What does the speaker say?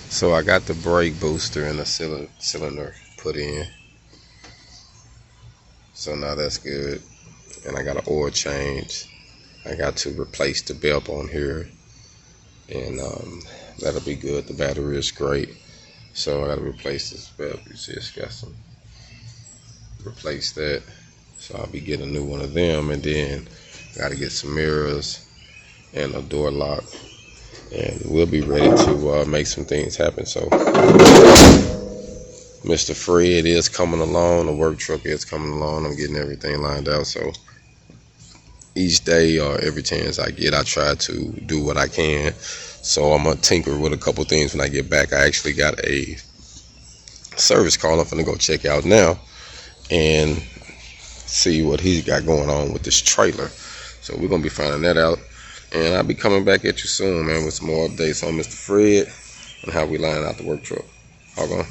So I got the brake booster and the cylinder put in. So now that's good. And I got an oil change. I got to replace the belt on here, and that'll be good. The battery is great. So I got to replace this belt. You see it's got some, replace that. So I'll be getting a new one of them, and then got to get some mirrors and a door lock, and we'll be ready to make some things happen. So Mr. Fred is coming along, the work truck is coming along. I'm getting everything lined out. So each day or every chance I get, I try to do what I can. So I'm gonna tinker with a couple things when I get back. I actually got a service call I'm gonna go check out now and see what he's got going on with this trailer. So we're gonna be finding that out, and I'll be coming back at you soon, man, with some more updates on Mr. Fred and how we line out the work truck. All gone.